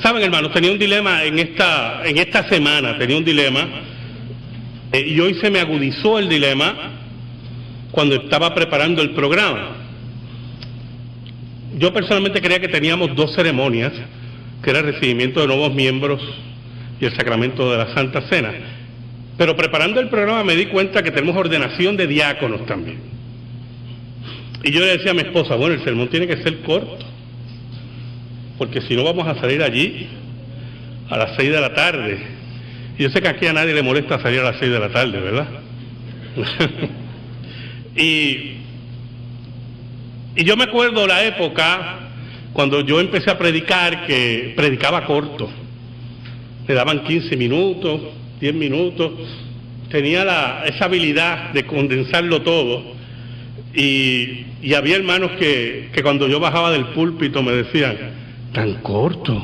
Saben, hermanos, tenía un dilema en esta semana, tenía un dilema, y hoy se me agudizó el dilema cuando estaba preparando el programa. Yo personalmente creía que teníamos dos ceremonias, que era el recibimiento de nuevos miembros y el sacramento de la Santa Cena. Pero preparando el programa me di cuenta que tenemos ordenación de diáconos también. Y yo le decía a mi esposa, bueno, el sermón tiene que ser corto, porque si no vamos a salir allí a las 6 de la tarde. Y yo sé que aquí a nadie le molesta salir a las 6 de la tarde, ¿verdad? y yo me acuerdo la época cuando yo empecé a predicar, que predicaba corto. Me daban 15 minutos, 10 minutos. Tenía esa habilidad de condensarlo todo. Y había hermanos que cuando yo bajaba del púlpito me decían, tan corto,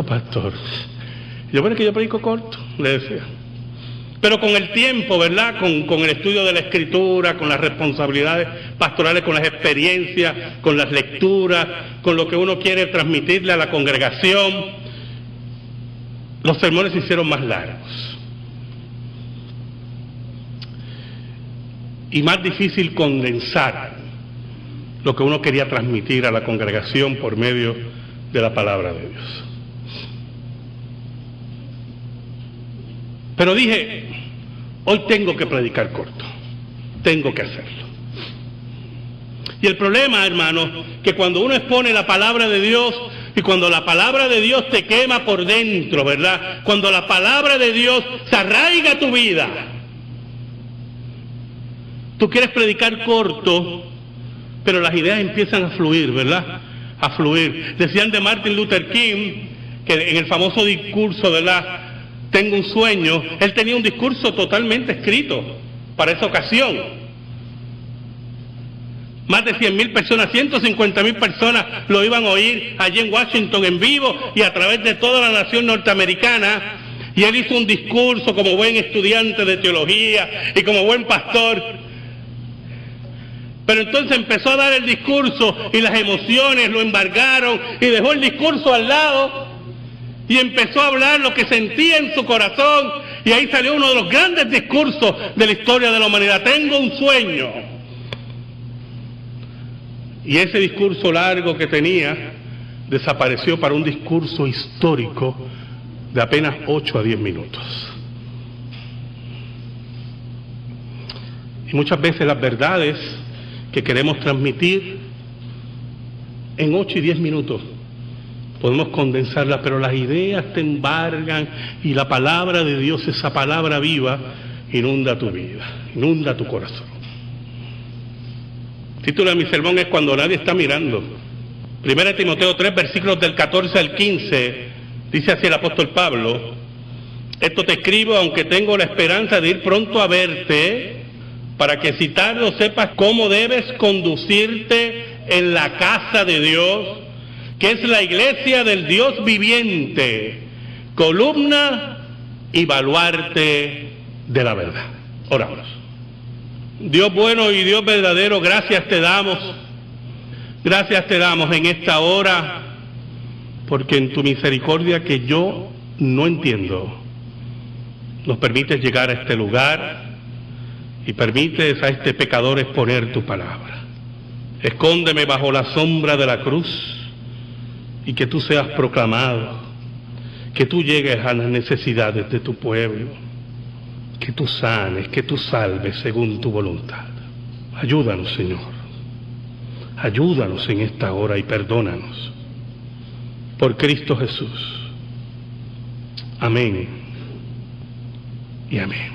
pastor. Yo, bueno, que yo predico corto, le decía. Pero con el tiempo, ¿verdad? Con el estudio de la Escritura, con las responsabilidades pastorales, con las experiencias, con las lecturas, con lo que uno quiere transmitirle a la congregación, los sermones se hicieron más largos. Y más difícil condensar lo que uno quería transmitir a la congregación por medio de la palabra de Dios. Pero dije, hoy tengo que predicar corto, tengo que hacerlo. Y el problema, hermanos, que cuando uno expone la palabra de Dios y cuando la palabra de Dios te quema por dentro, ¿verdad? Cuando la palabra de Dios se arraiga a tu vida, tú quieres predicar corto, pero las ideas empiezan a fluir, ¿verdad? A fluir. Decían de Martin Luther King, que en el famoso discurso, ¿verdad? Tengo un sueño, él tenía un discurso totalmente escrito para esa ocasión. Más de 100,000 personas, 150,000 personas lo iban a oír allí en Washington en vivo y a través de toda la nación norteamericana. Y él hizo un discurso como buen estudiante de teología y como buen pastor. Pero entonces empezó a dar el discurso y las emociones lo embargaron y dejó el discurso al lado y empezó a hablar lo que sentía en su corazón, y ahí salió uno de los grandes discursos de la historia de la humanidad. Tengo un sueño. Y ese discurso largo que tenía desapareció para un discurso histórico de apenas 8 a 10 minutos. Y muchas veces las verdades que queremos transmitir en 8 y 10 minutos podemos condensarlas, pero las ideas te embargan y la palabra de Dios, esa palabra viva, inunda tu vida, inunda tu corazón. El título de mi sermón es Cuando nadie está mirando. 1 Timoteo 3, versículos del 14 al 15, dice así el apóstol Pablo: esto te escribo aunque tengo la esperanza de ir pronto a verte, para que si tarde o sepas cómo debes conducirte en la casa de Dios, que es la iglesia del Dios viviente, columna y baluarte de la verdad. Oramos. Dios bueno y Dios verdadero, gracias te damos en esta hora, porque en tu misericordia que yo no entiendo, nos permites llegar a este lugar y permites a este pecador exponer tu palabra. Escóndeme bajo la sombra de la cruz y que tú seas proclamado, que tú llegues a las necesidades de tu pueblo, que tú sanes, que tú salves según tu voluntad. Ayúdanos, Señor, ayúdanos en esta hora y perdónanos. Por Cristo Jesús. Amén y amén.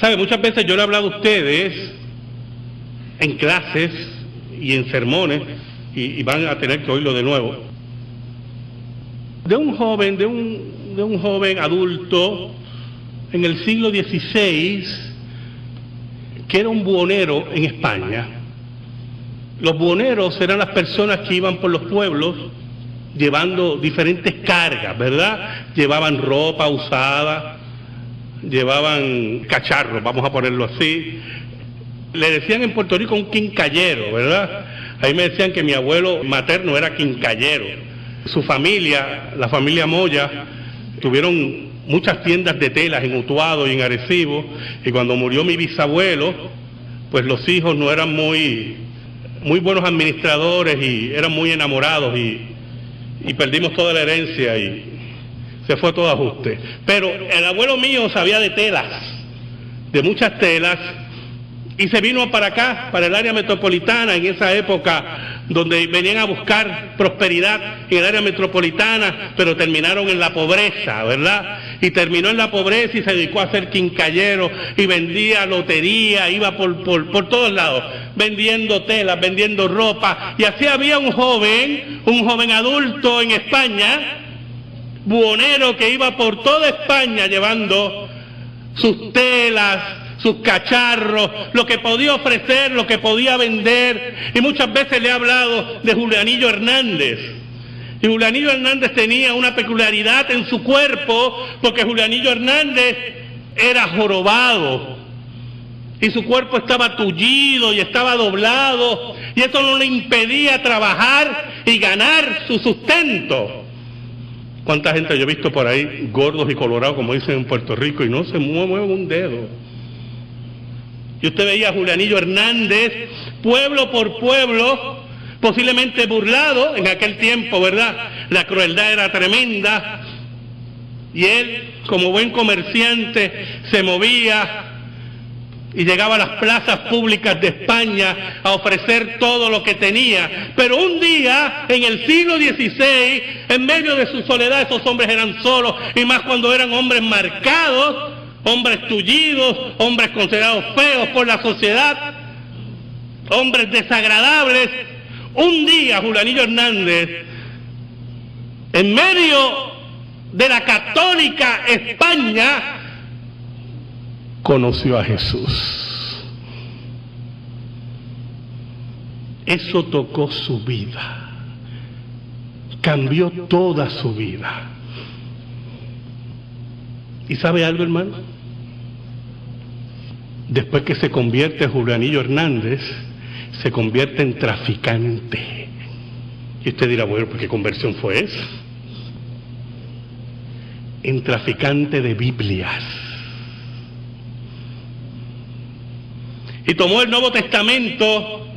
¿Sabe? Muchas veces yo le he hablado a ustedes en clases y en sermones, y van a tener que oírlo de nuevo, de un joven adulto en el siglo XVI que era un buhonero en España. Los buhoneros eran las personas que iban por los pueblos llevando diferentes cargas, ¿verdad? Llevaban ropa usada, llevaban cacharros, vamos a ponerlo así. Le decían en Puerto Rico un quincallero, ¿verdad? Ahí me decían que mi abuelo materno era quincallero. Su familia, la familia Moya, tuvieron muchas tiendas de telas en Utuado y en Arecibo, y cuando murió mi bisabuelo, pues los hijos no eran muy buenos administradores y eran muy enamorados y perdimos toda la herencia y se fue todo a ajuste. Pero el abuelo mío sabía de telas, de muchas telas, y se vino para acá, para el área metropolitana, en esa época donde venían a buscar prosperidad en el área metropolitana, pero terminaron en la pobreza, ¿verdad? Y terminó en la pobreza y se dedicó a ser quincallero y vendía lotería, iba por todos lados, vendiendo telas, vendiendo ropa. Y así había un joven adulto en España, buhonero, que iba por toda España llevando sus telas, sus cacharros, lo que podía ofrecer, lo que podía vender. Y muchas veces le he hablado de Julianillo Hernández. Y Julianillo Hernández tenía una peculiaridad en su cuerpo, porque Julianillo Hernández era jorobado. Y su cuerpo estaba tullido y estaba doblado, y eso no le impedía trabajar y ganar su sustento. ¿Cuánta gente yo he visto por ahí, gordos y colorados, como dicen en Puerto Rico, y no se mueve un dedo? Y usted veía a Julianillo Hernández, pueblo por pueblo, posiblemente burlado en aquel tiempo, ¿verdad? La crueldad era tremenda. Y él, como buen comerciante, se movía y llegaba a las plazas públicas de España a ofrecer todo lo que tenía. Pero un día, en el siglo XVI, en medio de su soledad, esos hombres eran solos, y más cuando eran hombres marcados, hombres tullidos, hombres considerados feos por la sociedad, hombres desagradables. Un día Julianillo Hernández, en medio de la católica España, conoció a Jesús. Eso tocó su vida, cambió toda su vida. ¿Y sabe algo, hermano? Después que se convierte Julianillo Hernández, se convierte en traficante. Y usted dirá, bueno, ¿qué conversión fue esa? En traficante de Biblias. Y tomó el Nuevo Testamento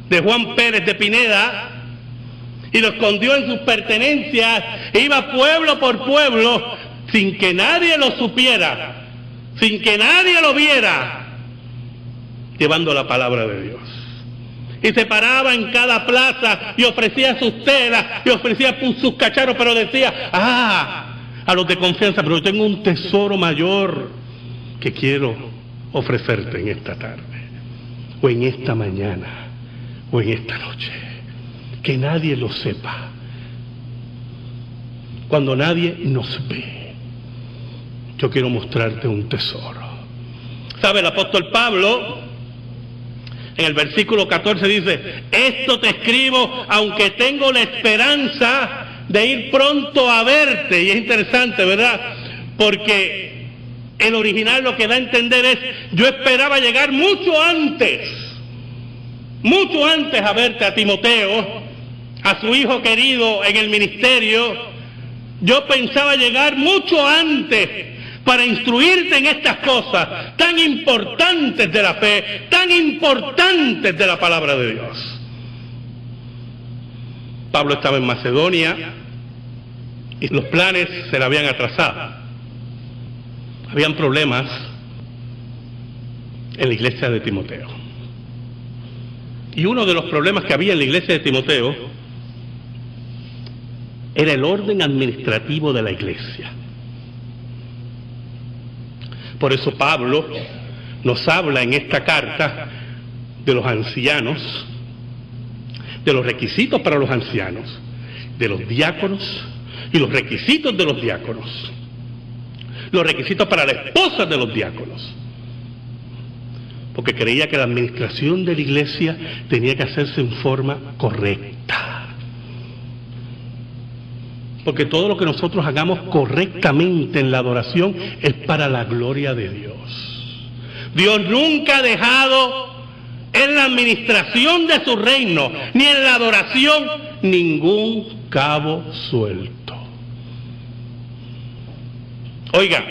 de Juan Pérez de Pineda y lo escondió en sus pertenencias, e iba pueblo por pueblo, sin que nadie lo supiera, sin que nadie lo viera, llevando la palabra de Dios. Y se paraba en cada plaza y ofrecía sus telas y ofrecía sus cacharros, pero decía, a los de confianza, pero yo tengo un tesoro mayor que quiero ofrecerte en esta tarde, o en esta mañana, o en esta noche. Que nadie lo sepa. Cuando nadie nos ve, yo quiero mostrarte un tesoro. ¿Sabe? El apóstol Pablo, en el versículo 14 dice, esto te escribo aunque tengo la esperanza de ir pronto a verte. Y es interesante, ¿verdad? Porque el original lo que da a entender es, yo esperaba llegar mucho antes a verte, a Timoteo, a su hijo querido en el ministerio. Yo pensaba llegar mucho antes para instruirte en estas cosas tan importantes de la fe, tan importantes de la palabra de Dios. Pablo estaba en Macedonia y los planes se le habían atrasado. Habían problemas en la iglesia de Timoteo. Y uno de los problemas que había en la iglesia de Timoteo era el orden administrativo de la iglesia. Por eso Pablo nos habla en esta carta de los ancianos, de los requisitos para los ancianos, de los diáconos y los requisitos de los diáconos, los requisitos para la esposa de los diáconos, porque creía que la administración de la iglesia tenía que hacerse en forma correcta. Porque todo lo que nosotros hagamos correctamente en la adoración es para la gloria de Dios. Dios nunca ha dejado en la administración de su reino, ni en la adoración, ningún cabo suelto. Oiga,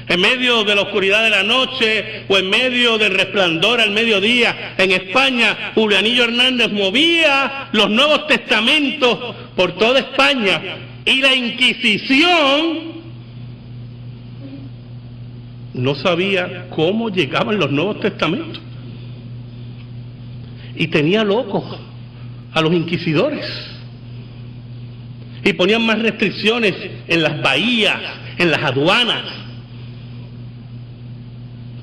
en medio de la oscuridad de la noche o en medio del resplandor al mediodía, en España, Julianillo Hernández movía los Nuevos Testamentos por toda España y la Inquisición no sabía cómo llegaban los Nuevos Testamentos. Y tenía locos a los inquisidores. Y ponían más restricciones en las bahías, en las aduanas.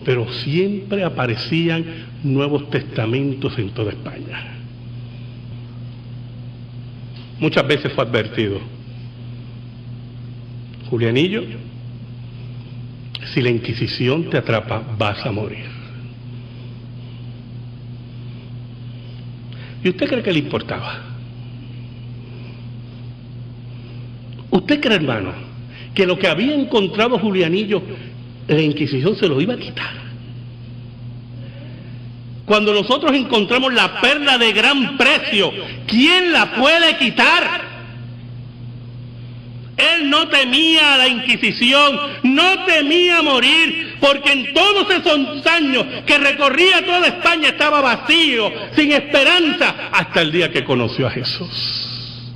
Pero siempre aparecían Nuevos Testamentos en toda España. Muchas veces fue advertido: Julianillo, si la Inquisición te atrapa, vas a morir. ¿Y usted cree que le importaba? ¿Usted cree, hermano, que lo que había encontrado Julianillo, la Inquisición se lo iba a quitar? Cuando nosotros encontramos la perla de gran precio, ¿quién la puede quitar? Él no temía a la Inquisición, no temía morir, porque en todos esos años que recorría toda España estaba vacío, sin esperanza, hasta el día que conoció a Jesús.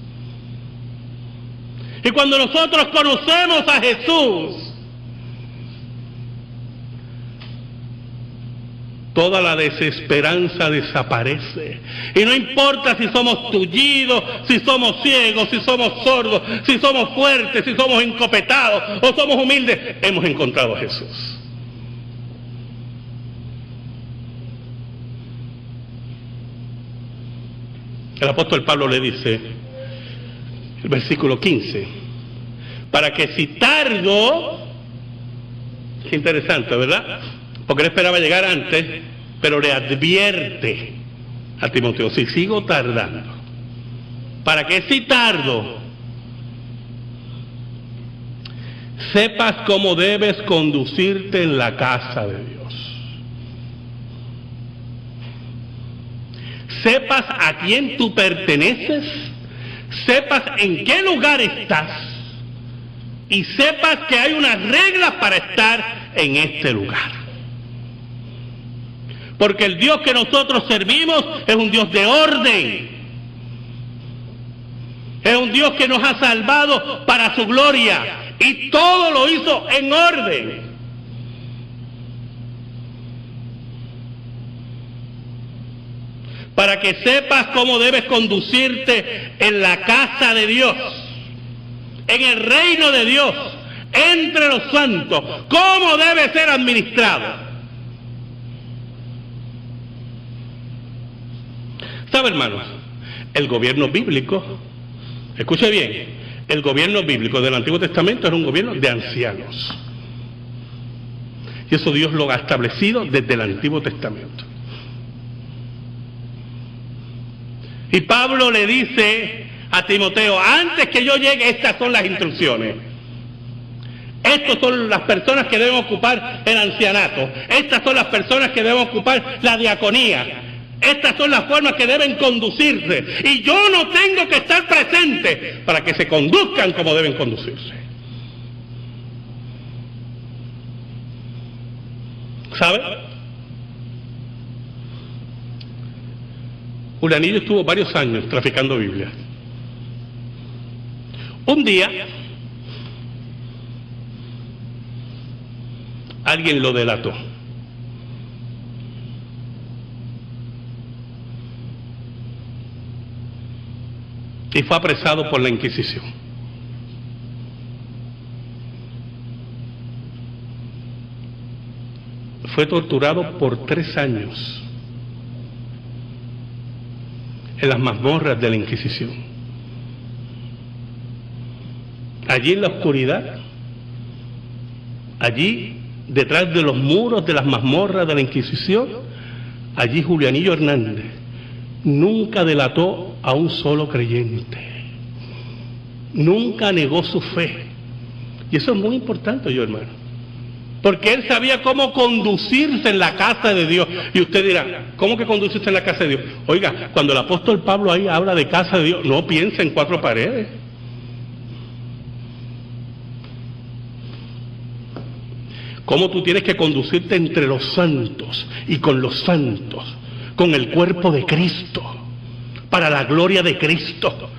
Y cuando nosotros conocemos a Jesús, toda la desesperanza desaparece. Y no importa si somos tullidos, si somos ciegos, si somos sordos, si somos fuertes, si somos encopetados o somos humildes, hemos encontrado a Jesús. El apóstol Pablo le dice, el versículo 15, para que si tardo, qué interesante, ¿verdad? Porque él esperaba llegar antes, pero le advierte a Timoteo, si sigo tardando, para que si tardo, sepas cómo debes conducirte en la casa de Dios. Sepas a quién tú perteneces, sepas en qué lugar estás y sepas que hay unas reglas para estar en este lugar. Porque el Dios que nosotros servimos es un Dios de orden. Es un Dios que nos ha salvado para su gloria. Y todo lo hizo en orden. Para que sepas cómo debes conducirte en la casa de Dios, en el reino de Dios, entre los santos, cómo debe ser administrado. ¿Sabe, hermanos? El gobierno bíblico, escuche bien, el gobierno bíblico del Antiguo Testamento era un gobierno de ancianos. Y eso Dios lo ha establecido desde el Antiguo Testamento. Y Pablo le dice a Timoteo, antes que yo llegue, estas son las instrucciones. Estas son las personas que deben ocupar el ancianato. Estas son las personas que deben ocupar la diaconía. Estas son las formas que deben conducirse. Y yo no tengo que estar presente para que se conduzcan como deben conducirse. ¿Sabe? Julianillo estuvo varios años traficando Biblia. Un día, alguien lo delató. Y fue apresado por la Inquisición. Fue torturado por 3 años en las mazmorras de la Inquisición. Allí en la oscuridad, allí detrás de los muros de las mazmorras de la Inquisición, allí Julianillo Hernández nunca delató a un solo creyente, nunca negó su fe. Y eso es muy importante, yo hermano. porque él sabía cómo conducirse en la casa de Dios. Y usted dirá, ¿cómo que conducirse en la casa de Dios? Oiga, cuando el apóstol Pablo ahí habla de casa de Dios, no piensa en cuatro paredes. Cómo tú tienes que conducirte entre los santos y con los santos, con el cuerpo de Cristo, para la gloria de Cristo.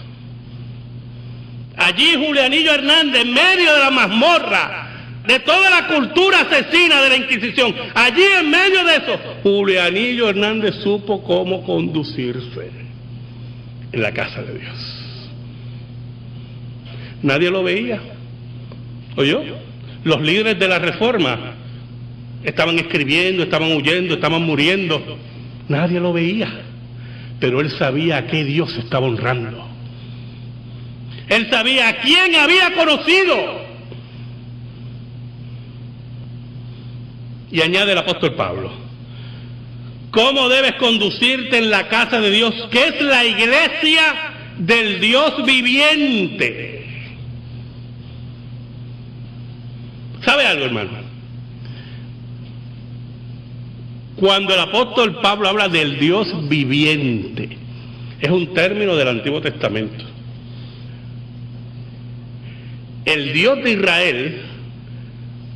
Allí Julianillo Hernández, en medio de la mazmorra, de toda la cultura asesina de la Inquisición, allí en medio de eso, Julianillo Hernández supo cómo conducirse en la casa de Dios. Nadie lo veía. ¿Oyó? Los líderes de la Reforma estaban escribiendo, estaban huyendo, estaban muriendo. Nadie lo veía, pero él sabía a qué Dios estaba honrando. Él sabía a quién había conocido. Y añade el apóstol Pablo, ¿cómo debes conducirte en la casa de Dios, que es la iglesia del Dios viviente? ¿Sabe algo, hermano? Cuando el apóstol Pablo habla del Dios viviente, es un término del Antiguo Testamento. El Dios de Israel,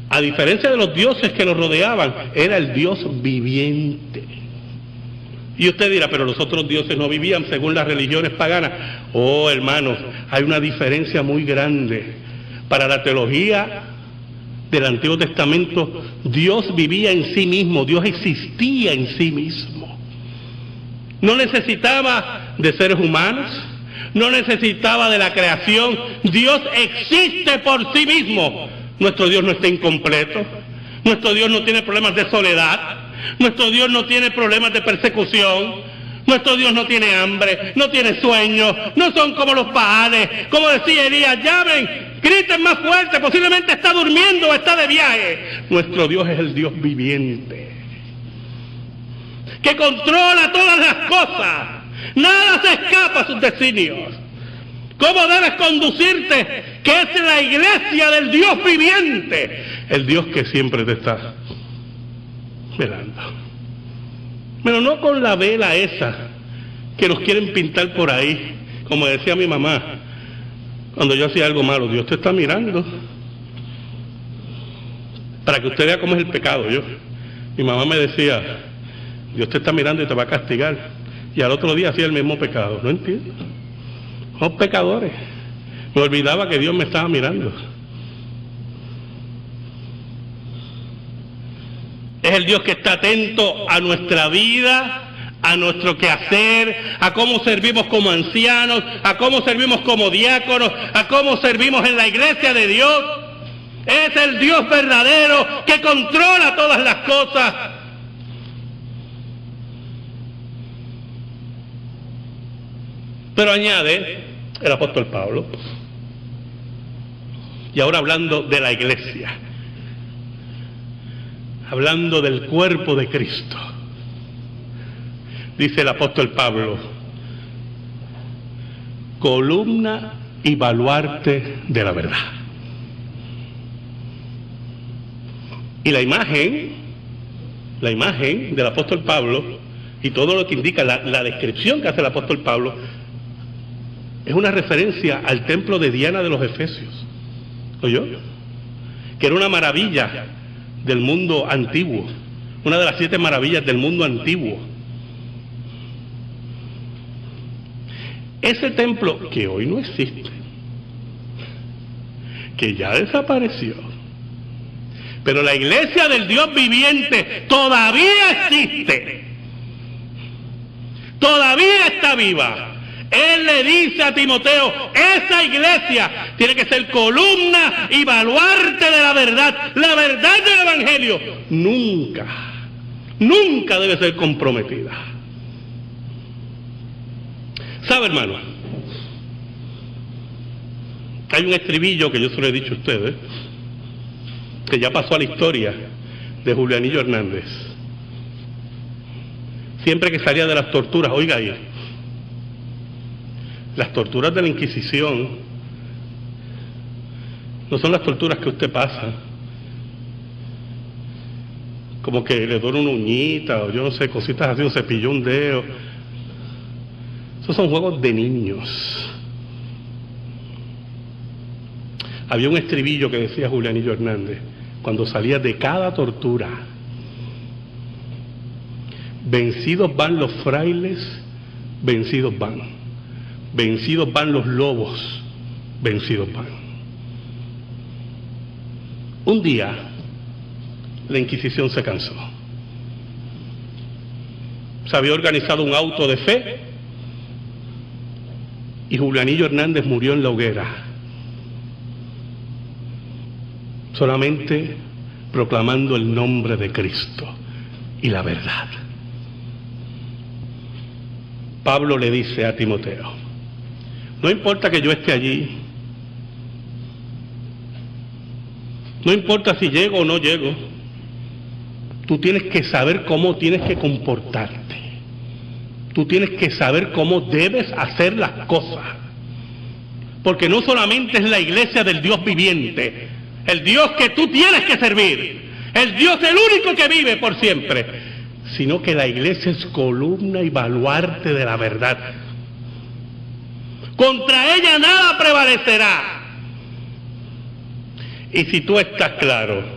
a diferencia de los dioses que lo rodeaban, era el Dios viviente. Y usted dirá, pero los otros dioses no vivían según las religiones paganas. Oh, hermanos, hay una diferencia muy grande. Para la teología del Antiguo Testamento, Dios vivía en sí mismo, Dios existía en sí mismo. No necesitaba de seres humanos, no necesitaba de la creación. Dios existe por sí mismo. Nuestro Dios no está incompleto, nuestro Dios no tiene problemas de soledad, nuestro Dios no tiene problemas de persecución, nuestro Dios no tiene hambre, no tiene sueño, no son como los Baales, como decía Elías, llamen, griten más fuerte, posiblemente está durmiendo o está de viaje. Nuestro Dios es el Dios viviente, que controla todas las cosas, nada se escapa a sus designios. ¿Cómo debes conducirte? Que es la iglesia del Dios viviente, el Dios que siempre te está velando. Pero no con la vela esa que nos quieren pintar por ahí, como decía mi mamá, cuando yo hacía algo malo, Dios te está mirando, para que usted vea cómo es el pecado. Mi mamá me decía, Dios te está mirando y te va a castigar, y al otro día hacía el mismo pecado. No entiendo. Somos pecadores. Me olvidaba que Dios me estaba mirando. Es el Dios que está atento a nuestra vida, a nuestro quehacer, a cómo servimos como ancianos, a cómo servimos como diáconos, a cómo servimos en la iglesia de Dios. Es el Dios verdadero que controla todas las cosas. Pero añade el apóstol Pablo, y ahora hablando de la iglesia, hablando del cuerpo de Cristo, dice el apóstol Pablo, columna y baluarte de la verdad. Y la imagen del apóstol Pablo y todo lo que indica la descripción que hace el apóstol Pablo es una referencia al templo de Diana de los Efesios, ¿oyó? Que era una maravilla del mundo antiguo, una de las 7 maravillas del mundo antiguo. Ese templo que hoy no existe, que ya desapareció, pero la iglesia del Dios viviente todavía existe, todavía está viva. Él le dice a Timoteo, esa iglesia tiene que ser columna y baluarte de la verdad del Evangelio. Nunca debe ser comprometida. ¿Sabe, hermano? Hay un estribillo que yo se lo he dicho a ustedes, que ya pasó a la historia de Julianillo Hernández. Siempre que salía de las torturas, oiga ahí, las torturas de la Inquisición no son las torturas que usted pasa como que le duele una uñita, o yo no sé, cositas así, un cepillo, un dedo. Esos son juegos de niños. Había un estribillo que decía Julianillo Hernández, cuando salía de cada tortura: vencidos van los frailes, vencidos van. Vencidos van los lobos, vencidos van. Un día, la Inquisición se cansó. Se había organizado un auto de fe y Julianillo Hernández murió en la hoguera, solamente proclamando el nombre de Cristo y la verdad. Pablo le dice a Timoteo: no importa que yo esté allí, no importa si llego o no llego, tú tienes que saber cómo tienes que comportarte, tú tienes que saber cómo debes hacer las cosas, porque no solamente es la iglesia del Dios viviente, el Dios que tú tienes que servir, el Dios el único que vive por siempre, sino que la iglesia es columna y baluarte de la verdad. Contra ella nada prevalecerá. Y si tú estás claro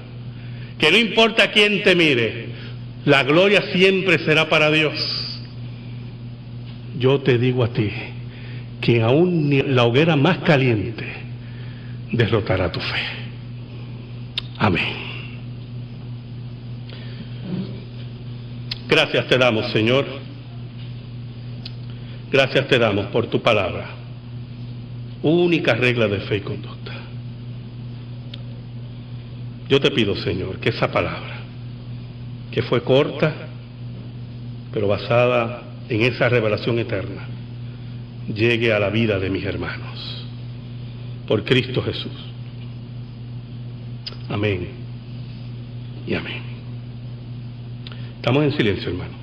que no importa quién te mire, la gloria siempre será para Dios, yo te digo a ti que aún ni la hoguera más caliente derrotará tu fe. Amén. Gracias te damos, Señor. Gracias te damos por tu palabra, única regla de fe y conducta. Yo te pido, Señor, que esa palabra, que fue corta, pero basada en esa revelación eterna, llegue a la vida de mis hermanos. Por Cristo Jesús. Amén y amén. Estamos en silencio, hermano.